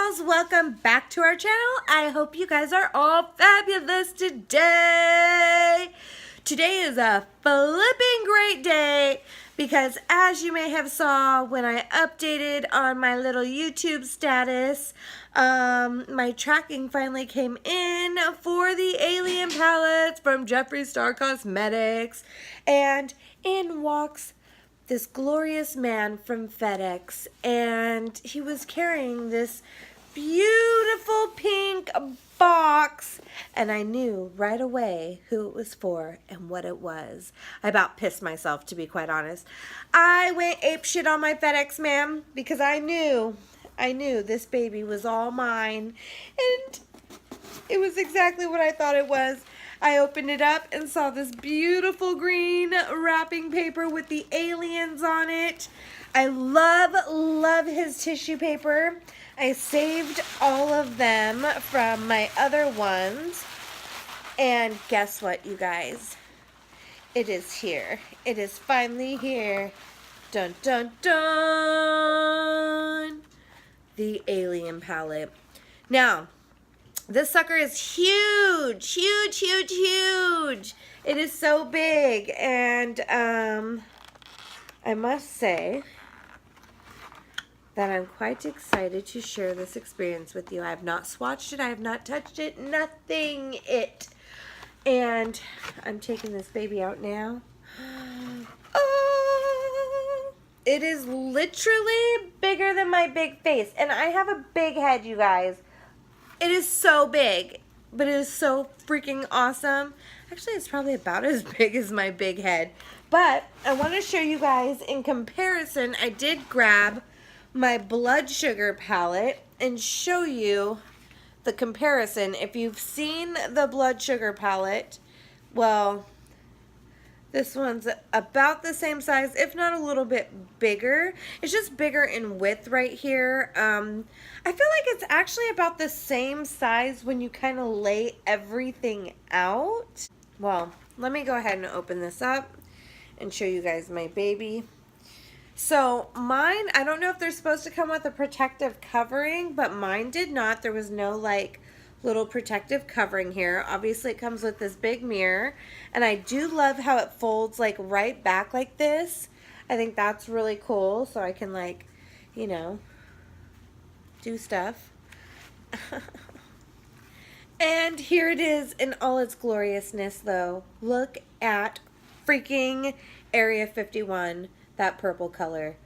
dolls, welcome back to our channel. I hope you guys are all fabulous today. Today is a flipping great day because as you may have saw when I updated on my little YouTube status, my tracking finally came in for the Alien Palettes from Jeffree Star Cosmetics, and in walks this glorious man from FedEx, and he was carrying this beautiful pink box, and I knew right away who it was for and what it was. I about pissed myself, to be quite honest. I went apeshit on my FedEx man because I knew this baby was all mine, and it was exactly what I thought it was. I opened it up and saw this beautiful green wrapping paper with the aliens on it. I love his tissue paper. I saved all of them from my other ones. And guess what, you guys? It is here. It is finally here. Dun, dun, dun! The Alien Palette. Now, this sucker is huge, huge, huge, huge. It is so big, and I must say that I'm quite excited to share this experience with you. I have not swatched it, I have not touched it, nothing it. And I'm taking this baby out now. Oh, it is literally bigger than my big face, and I have a big head, you guys. It is so big, but it is so freaking awesome. Actually, it's probably about as big as my big head. But I want to show you guys in comparison. I did grab my blood sugar palette and show you the comparison. If you've seen the blood sugar palette, well, this one's about the same size, if not a little bit bigger. It's just bigger in width right here. I feel like it's actually about the same size when you kind of lay everything out. Well, let me go ahead and open this up and show you guys my baby. So mine, I don't know if they're supposed to come with a protective covering, but mine did not. There was no like little protective covering here. Obviously it comes with this big mirror, and I do love how it folds like right back like this. I think that's really cool, so I can like, you know, do stuff. And here it is in all its gloriousness though. Look at freaking Area 51, that purple color.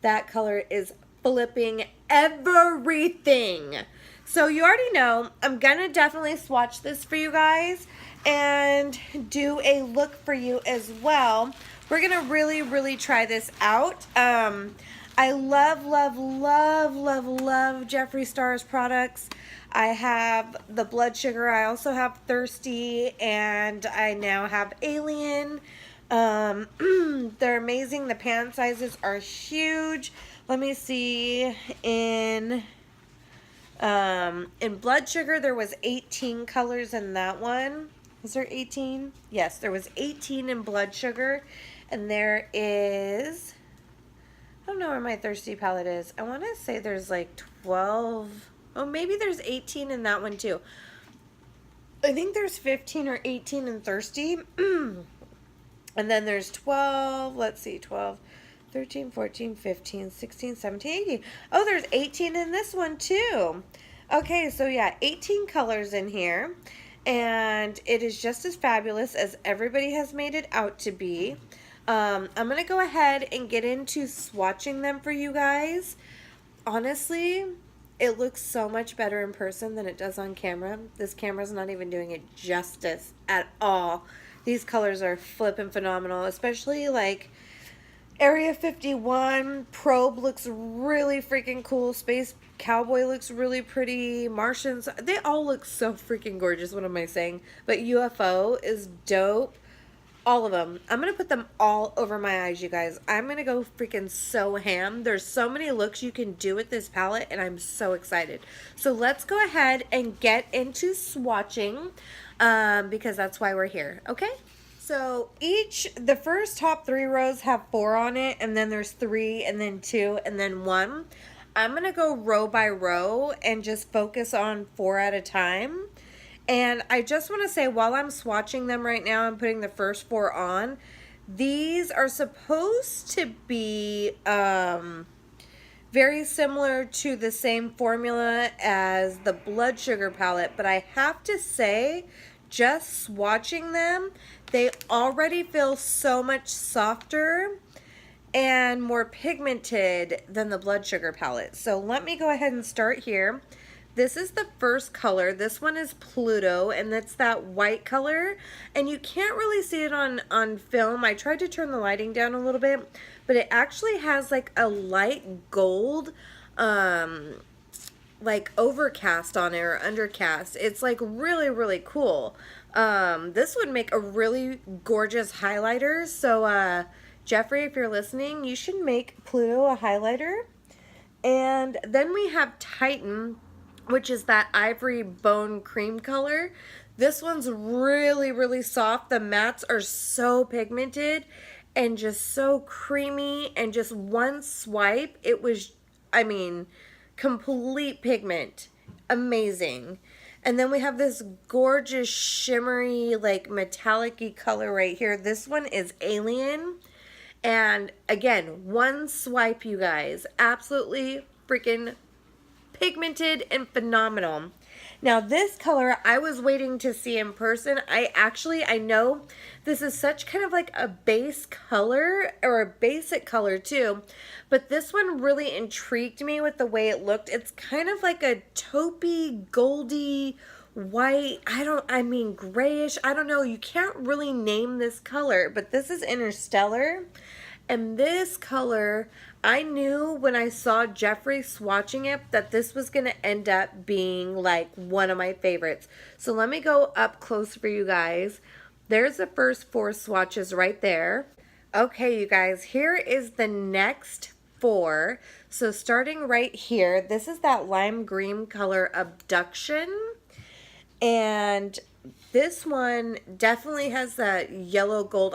That color is flipping everything. So you already know, I'm gonna definitely swatch this for you guys and do a look for you as well. We're gonna really try this out. I love Jeffree Star's products. I have the blood sugar, I also have Thirsty, and I now have Alien. They're amazing. The pan sizes are huge. Let me see, in blood sugar there was 18 colors in that one. Was there 18? Yes, there was 18 in blood sugar, and there is, I don't know where my Thirsty palette is. I want to say there's like 12. Oh, maybe there's 18 in that one too. I think there's 15 or 18 in Thirsty. And then there's 12, let's see, 12, 13, 14, 15, 16, 17, 18. Oh, there's 18 in this one too. Okay, so yeah, 18 colors in here. And it is just as fabulous as everybody has made it out to be. I'm going to go ahead and get into swatching them for you guys. Honestly, it looks so much better in person than it does on camera. This camera's not even doing it justice at all. These colors are flippin' phenomenal, especially like Area 51. Probe looks really freaking cool. Space Cowboy looks really pretty. Martians, they all look so freaking gorgeous. What am I saying? But UFO is dope. All of them. I'm going to put them all over my eyes, you guys. I'm going to go freaking so ham. There's so many looks you can do with this palette, and I'm so excited. So let's go ahead and get into swatching, because that's why we're here, okay? So the first top 3 rows have 4 on it, and then there's 3, and then 2, and then 1. I'm going to go row by row and just focus on 4 at a time. And I just want to say, while I'm swatching them right now and putting the first 4 on, these are supposed to be very similar to the same formula as the Blood Sugar palette, but I have to say, just swatching them, they already feel so much softer and more pigmented than the Blood Sugar palette. So let me go ahead and start here. This is the first color. This one is Pluto, and it's that white color. And you can't really see it on film. I tried to turn the lighting down a little bit, but it actually has like a light gold, like overcast on it or undercast. It's like really, really cool. This would make a really gorgeous highlighter. So, Jeffree, if you're listening, you should make Pluto a highlighter. And then we have Titan, which is that ivory bone cream color. This one's really, really soft. The mattes are so pigmented and just so creamy, and just one swipe, it was, I mean, complete pigment. Amazing. And then we have this gorgeous shimmery, like metallic-y color right here. This one is Alien. And again, one swipe, you guys. Absolutely freaking pigmented and phenomenal. Now this color I was waiting to see in person. I know this is such kind of like a base color, or a basic color too, but this one really intrigued me with the way it looked. It's kind of like a taupey, goldy, white, I mean grayish, I don't know, you can't really name this color, but this is Interstellar. And this color, I knew when I saw Jeffree swatching it that this was going to end up being like one of my favorites. So let me go up close for you guys. There's the first 4 swatches right there. Okay, you guys, here is the next 4. So starting right here, this is that lime green color, Abduction. And this one definitely has that yellow gold.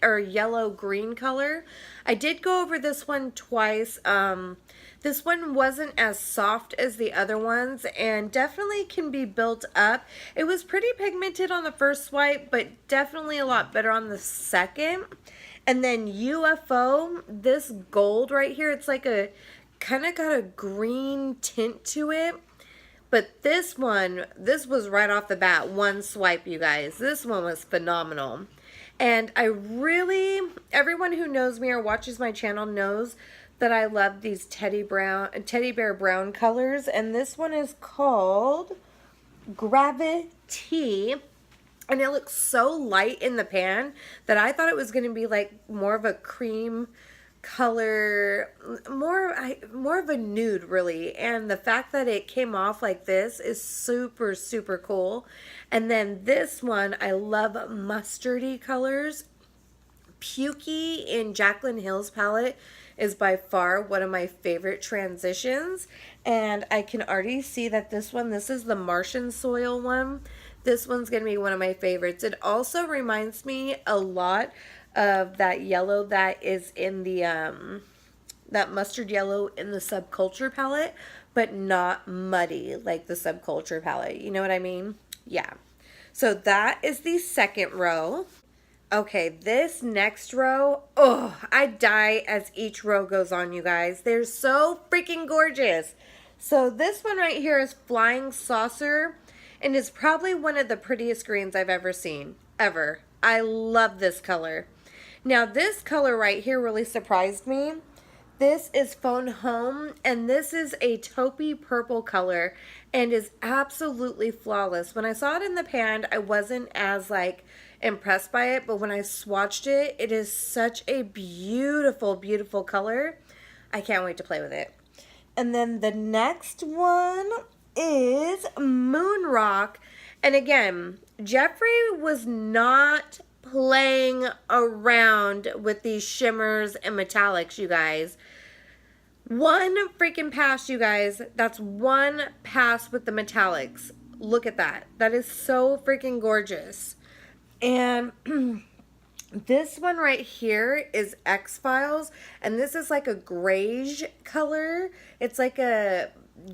Or yellow green color. I did go over this one twice. This one wasn't as soft as the other ones and definitely can be built up. It was pretty pigmented on the first swipe, but definitely a lot better on the second. And then UFO, this gold right here, it's like a kind of got a green tint to it. But this one, this was right off the bat, one swipe, you guys. This one was phenomenal. And I really, everyone who knows me or watches my channel knows that I love these teddy bear brown colors. And this one is called Gravity. And it looks so light in the pan that I thought it was going to be like more of a cream color, more of a nude really, and the fact that it came off like this is super, super cool. And then this one, I love mustardy colors. Pukey in Jaclyn Hill's palette is by far one of my favorite transitions, and I can already see that this is the Martian soil one. This one's gonna be one of my favorites. It also reminds me a lot of that yellow that is in the that mustard yellow in the Subculture palette, but not muddy like the Subculture palette. You know what I mean? Yeah. So that is the second row. Okay, this next row, oh, I die as each row goes on, you guys. They're so freaking gorgeous. So this one right here is Flying Saucer, and is probably one of the prettiest greens I've ever seen, ever. I love this color. Now this color right here really surprised me. This is Phone Home, and this is a taupey purple color and is absolutely flawless. When I saw it in the pan, I wasn't as like impressed by it, but when I swatched it, it is such a beautiful, beautiful color. I can't wait to play with it. And then the next one is Moon Rock. And again, Jeffree was not playing around with these shimmers and metallics, you guys. One freaking pass, you guys. That's one pass with the metallics. Look at that. That is so freaking gorgeous. And This one right here is X-Files, and this is like a grayish color. It's like a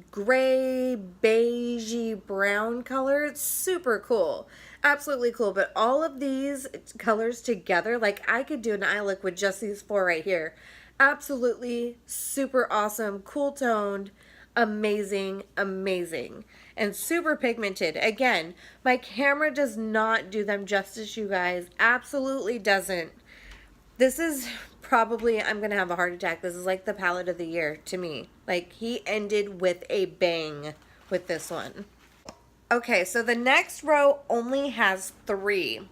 gray, beigey, brown color. It's super cool. Absolutely cool. But all of these colors together, like I could do an eye look with just these four right here. Absolutely super awesome, cool toned, amazing, amazing, and super pigmented. Again, my camera does not do them justice, you guys. Absolutely doesn't. This is probably, I'm gonna have a heart attack. This is like the palette of the year to me. Like, he ended with a bang with this one. Okay, so the next row only has 3.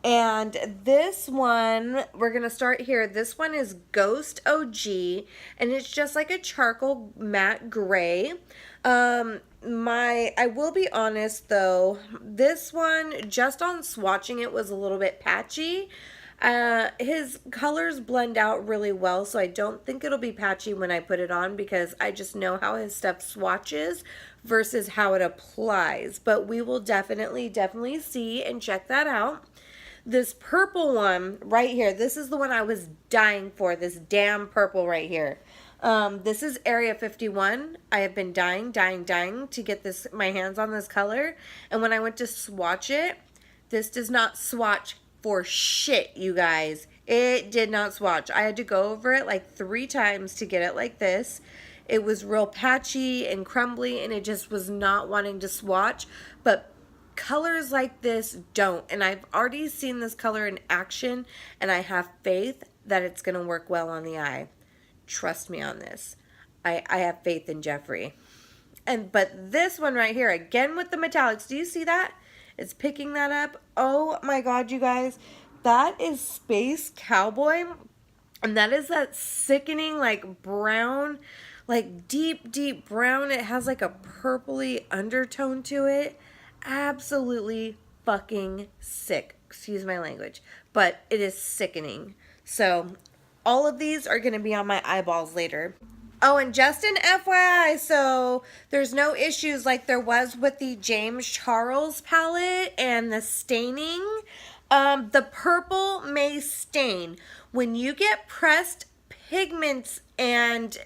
And this one, we're going to start here. This one is Ghost OG, and it's just like a charcoal matte gray. I will be honest though, this one, just on swatching it, was a little bit patchy. His colors blend out really well, so I don't think it'll be patchy when I put it on, because I just know how his stuff swatches versus how it applies. But we will definitely see and check that out. This purple one right here, this is the one I was dying for, this damn purple right here. This is Area 51. I have been dying to get my hands on this color. And when I went to swatch it, this does not swatch for shit, you guys. It did not swatch. I had to go over it like 3 times to get it like this. It was real patchy and crumbly, and it just was not wanting to swatch. But colors like this don't. And I've already seen this color in action, and I have faith that it's going to work well on the eye. Trust me on this. I have faith in Jeffree. But this one right here, again with the metallics, do you see that? It's picking that up. Oh my god, you guys. That is Space Cowboy. And that is that sickening, like, brown, like deep brown. It has like a purpley undertone to it. Absolutely fucking sick. Excuse my language. But it is sickening. So all of these are going to be on my eyeballs later. Oh, and just an FYI, so there's no issues like there was with the James Charles palette and the staining. The purple may stain. When you get pressed pigments and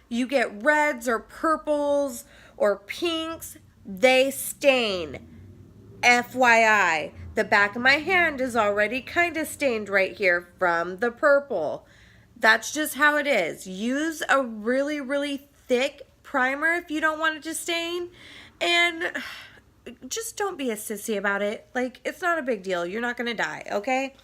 you get reds or purples or pinks, they stain. FYI, the back of my hand is already kind of stained right here from the purple. That's just how it is. Use a really thick primer if you don't want it to stain. And just don't be a sissy about it. Like, it's not a big deal. You're not going to die, okay?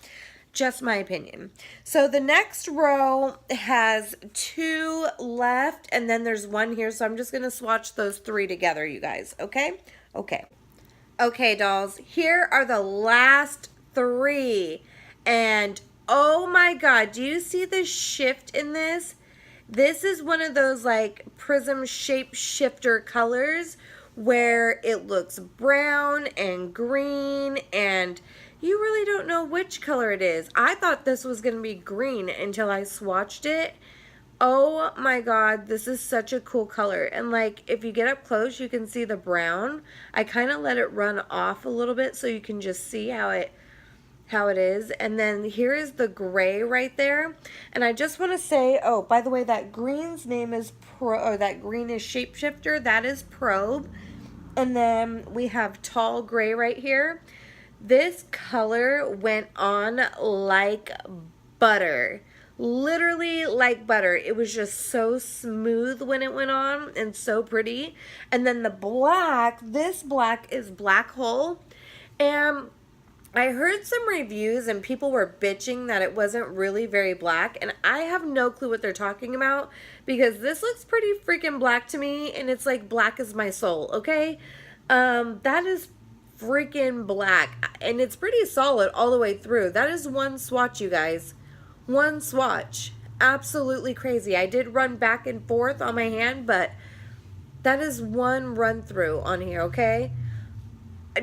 Just my opinion. So the next row has 2 left, and then there's 1 here. So I'm just going to swatch those 3 together, you guys, okay? Okay. Okay, dolls. Here are the last 3. And oh my god, do you see the shift in this? This is one of those like prism shape shifter colors where it looks brown and green and you really don't know which color it is. I thought this was going to be green until I swatched it. Oh my god, this is such a cool color. And like, if you get up close, you can see the brown. I kind of let it run off a little bit so you can just see how it is. And then here is the gray right there. And I just want to say, oh, by the way, that green's name is that green is Shapeshifter. That is Probe. And then we have tall gray right here. This color went on like butter. Literally like butter. It was just so smooth when it went on and so pretty. And then the black, this black is Black Hole. And I heard some reviews and people were bitching that it wasn't really very black, and I have no clue what they're talking about because this looks pretty freaking black to me, and it's like black as my soul, okay? That is freaking black, and it's pretty solid all the way through. That is 1 swatch, you guys. 1 swatch. Absolutely crazy. I did run back and forth on my hand, but that is 1 run through on here, okay?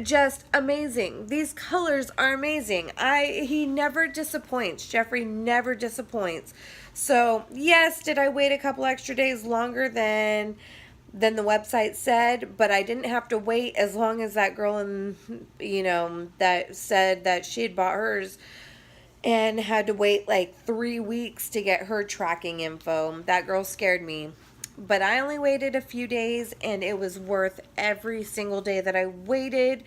Just amazing. These colors are amazing. He never disappoints. Jeffree never disappoints. So yes, did I wait a couple extra days longer than the website said, but I didn't have to wait as long as that girl that said that she had bought hers and had to wait like 3 weeks to get her tracking info. That girl scared me. But I only waited a few days, and it was worth every single day that I waited.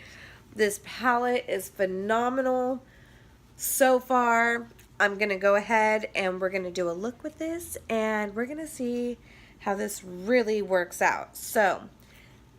This palette is phenomenal so far. I'm going to go ahead and we're going to do a look with this, and we're going to see how this really works out. So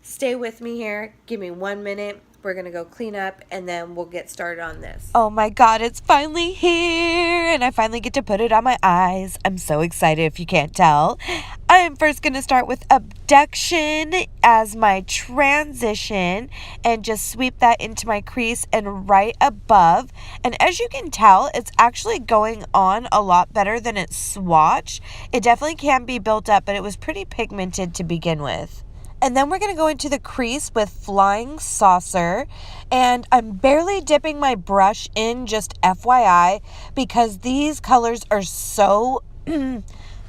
stay with me here. Give me 1 minute. We're going to go clean up, and then we'll get started on this. Oh my God, it's finally here, and I finally get to put it on my eyes. I'm so excited if you can't tell. I am first going to start with Abduction as my transition and just sweep that into my crease and right above. And as you can tell, it's actually going on a lot better than it's swatched. It definitely can be built up, but it was pretty pigmented to begin with. And then we're going to go into the crease with Flying Saucer. And I'm barely dipping my brush in, just FYI, because these colors are so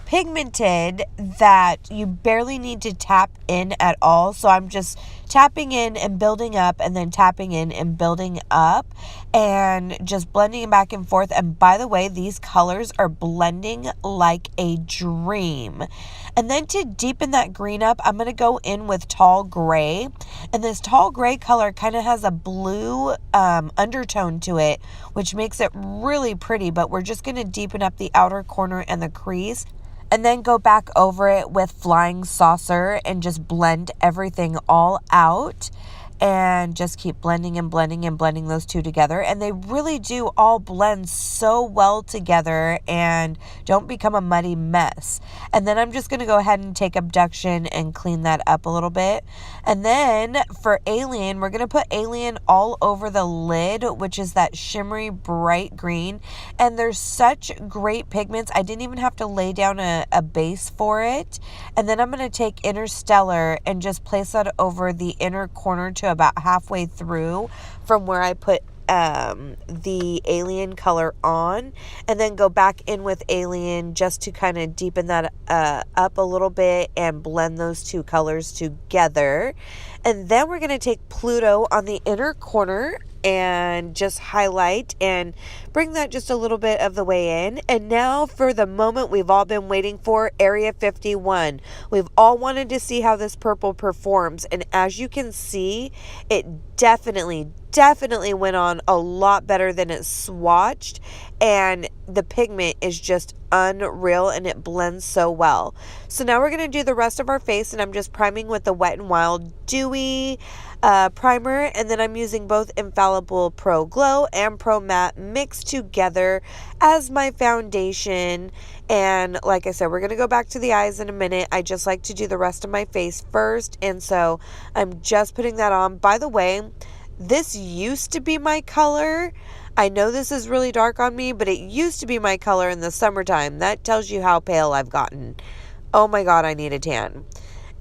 pigmented that you barely need to tap in at all. So I'm just tapping in and building up, and then tapping in and building up, and just blending back and forth. And by the way, these colors are blending like a dream. And then to deepen that green up, I'm going to go in with Tall Gray. And this Tall Gray color kind of has a blue undertone to it, which makes it really pretty. But we're just going to deepen up the outer corner and the crease, and then go back over it with Flying Saucer and just blend everything all out. And just keep blending and blending and blending those two together. And they really do all blend so well together and don't become a muddy mess. And then I'm just going to go ahead and take Abduction and clean that up a little bit. And then for Alien, we're going to put Alien all over the lid, which is that shimmery bright green. And there's such great pigments. I didn't even have to lay down a base for it. And then I'm going to take Interstellar and just place that over the inner corner to about halfway through from where I put the Alien color on, and then go back in with Alien just to kind of deepen that up a little bit and blend those two colors together. And then we're going to take Pluto on the inner corner and just highlight and bring that just a little bit of the way in. And now for the moment we've all been waiting for, Area 51. We've all wanted to see how this purple performs, and as you can see, it definitely went on a lot better than it swatched, and the pigment is just unreal and it blends so well. So now we're going to do the rest of our face, and I'm just priming with the Wet n Wild Dewy primer, and then I'm using both Infallible Pro Glow and Pro Matte mixed together as my foundation. And like I said, we're going to go back to the eyes in a minute. I just like to do the rest of my face first, and so I'm just putting that on. By the way, this used to be my color. I know this is really dark on me, but it used to be my color in the summertime. That tells you how pale I've gotten. Oh my God, I need a tan.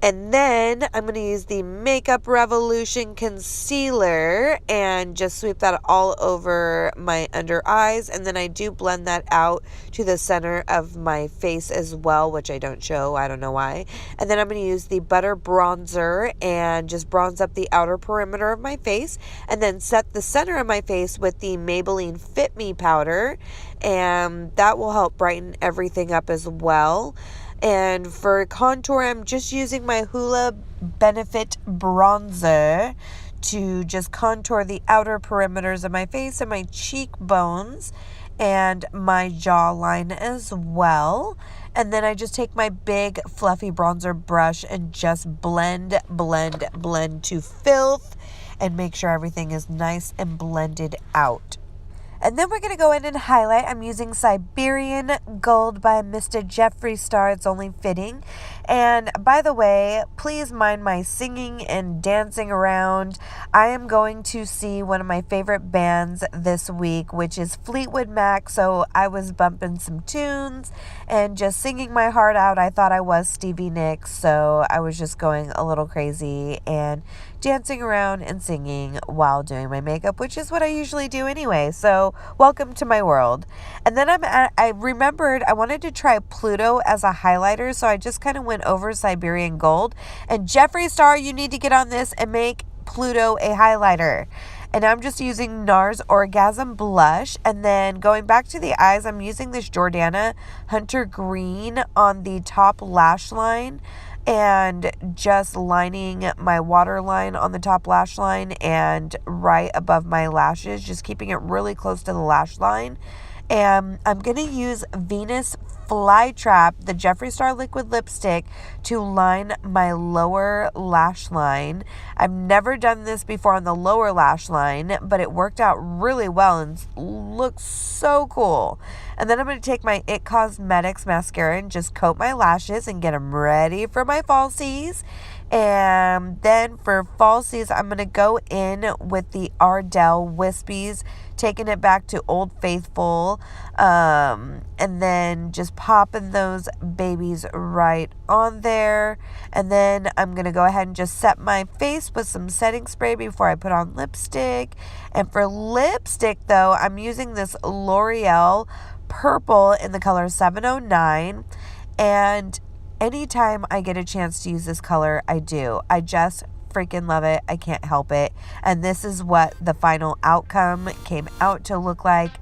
And then I'm going to use the Makeup Revolution concealer and just sweep that all over my under eyes. And then I do blend that out to the center of my face as well, which I don't show. I don't know why. And then I'm going to use the Butter Bronzer and just bronze up the outer perimeter of my face. And then set the center of my face with the Maybelline Fit Me powder. And that will help brighten everything up as well. And for contour, I'm just using my Hoola Benefit Bronzer to just contour the outer perimeters of my face and my cheekbones and my jawline as well. And then I just take my big fluffy bronzer brush and just blend to filth and make sure everything is nice and blended out. And then we're going to go in and highlight. I'm using Siberian Gold by Mr. Jeffree Star. It's only fitting. And by the way, please mind my singing and dancing around. I am going to see one of my favorite bands this week, which is Fleetwood Mac. So I was bumping some tunes and just singing my heart out. I thought I was Stevie Nicks, so I was just going a little crazy and dancing around and singing while doing my makeup, which is what I usually do anyway. So welcome to my world. And then I remembered I wanted to try Pluto as a highlighter, so I just kind of went over Siberian Gold. And Jeffree Star, you need to get on this and make Pluto a highlighter. And I'm just using NARS Orgasm Blush. And then going back to the eyes, I'm using this Jordana Hunter Green on the top lash line and just lining my waterline on the top lash line and right above my lashes, just keeping it really close to the lash line. And I'm going to use Venus Flytrap, the Jeffree Star liquid lipstick, to line my lower lash line. I've never done this before on the lower lash line, but it worked out really well and looks so cool. And then I'm going to take my It Cosmetics mascara and just coat my lashes and get them ready for my falsies. And then for falsies, I'm going to go in with the Ardell Wispies, taking it back to Old Faithful, and then just popping those babies right on there. And then I'm going to go ahead and just set my face with some setting spray before I put on lipstick. And for lipstick, though, I'm using this L'Oreal Purple in the color 709. And anytime I get a chance to use this color, I do. I just freaking love it. I can't help it. And this is what the final outcome came out to look like.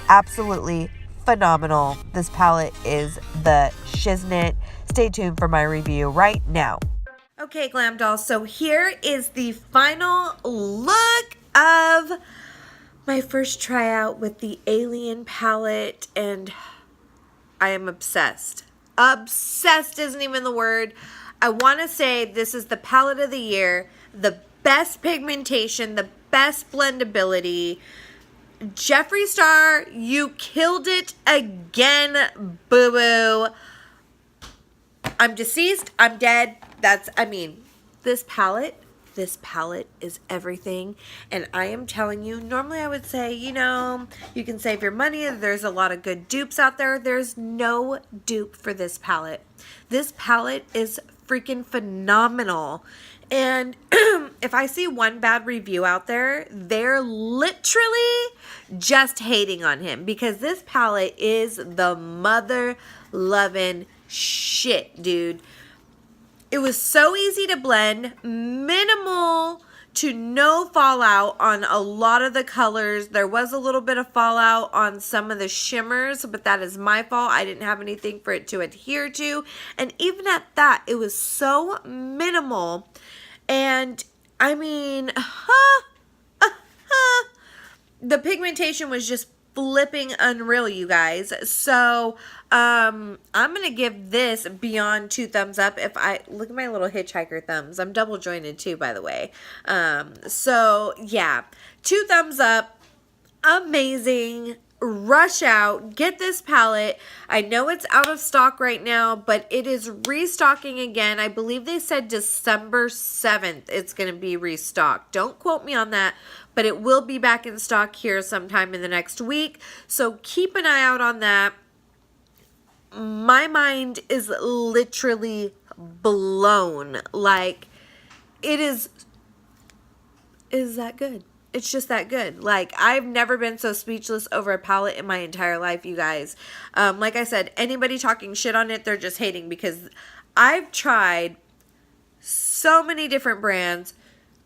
Absolutely phenomenal. This palette is the shiznit. Stay tuned for my review right now. Okay, Glam Dolls, so here is the final look of my first tryout with the Alien palette, and I am obsessed. Obsessed isn't even the word. I want to say this is the palette of the year, the best pigmentation, the best blendability. Jeffree Star, you killed it again, boo-boo. I'm deceased. I'm dead. This palette is everything. And I am telling you, normally I would say, you can save your money. There's a lot of good dupes out there. There's no dupe for this palette. This palette is freaking phenomenal. And if I see one bad review out there, they're literally just hating on him, because this palette is the mother loving shit, dude. It was so easy to blend, minimal to no fallout on a lot of the colors. There was a little bit of fallout on some of the shimmers, but that is my fault. I didn't have anything for it to adhere to. And even at that, it was so minimal. And the pigmentation was just flipping unreal, you guys. So I'm gonna give this beyond 2 thumbs up. If I look at my little hitchhiker thumbs, I'm double jointed too, by the way. So yeah, 2 thumbs up. Amazing. Rush out, get this palette. I know it's out of stock right now, but it is restocking again. I believe they said December 7th it's going to be restocked. Don't quote me on that, but it will be back in stock here sometime in the next week. So keep an eye out on that. My mind is literally blown. Like, it is that good. It's just that good. Like, I've never been so speechless over a palette in my entire life, you guys. Like I said, anybody talking shit on it, they're just hating, because I've tried so many different brands,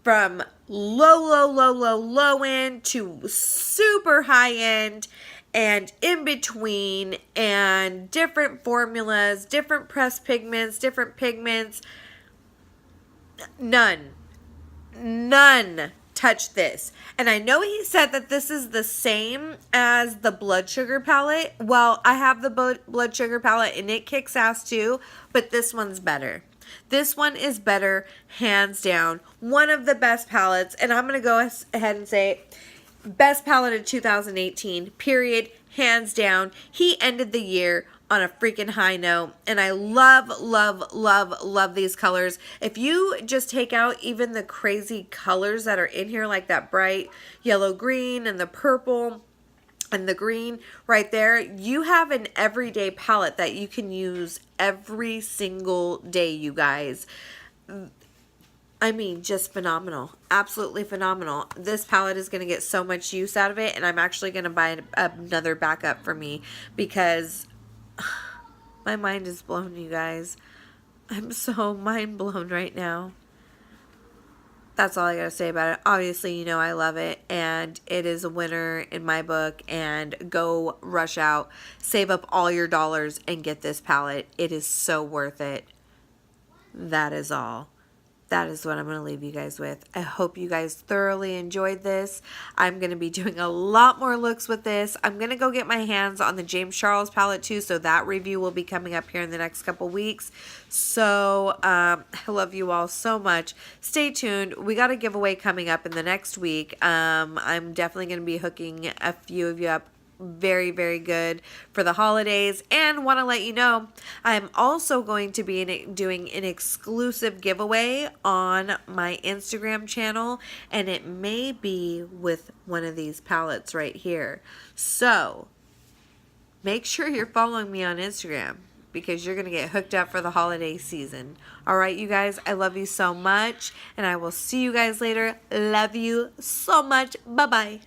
from low end to super high end and in between, and different formulas, different pressed pigments, different pigments. None touch this. And I know he said that this is the same as the Blood Sugar palette. Well, I have the Blood Sugar palette and it kicks ass too, but this one's better. This one is better, hands down. One of the best palettes, and I'm going to go ahead and say best palette of 2018, period, hands down. He ended the year on a freaking high note, and I love these colors. If you just take out even the crazy colors that are in here, like that bright yellow green and the purple and the green right there, you have an everyday palette that you can use every single day, you guys. I mean, just phenomenal. Absolutely phenomenal. This palette is going to get so much use out of it, and I'm actually going to buy another backup for me, because my mind is blown, you guys. I'm so mind blown right now. that's all I gotta say about it. Obviously, you know I love it, and it is a winner in my book. And go rush out, save up all your dollars, and get this palette. It is so worth it. That is all. That is what I'm going to leave you guys with. I hope you guys thoroughly enjoyed this. I'm going to be doing a lot more looks with this. I'm going to go get my hands on the James Charles palette too, so that review will be coming up here in the next couple weeks. So I love you all so much. Stay tuned. We got a giveaway coming up in the next week. I'm definitely going to be hooking a few of you up very, very good for the holidays. And want to let you know, I'm also going to be doing an exclusive giveaway on my Instagram channel, and it may be with one of these palettes right here. So make sure you're following me on Instagram, because you're going to get hooked up for the holiday season. All right, you guys, I love you so much, and I will see you guys later. Love you so much. Bye-bye.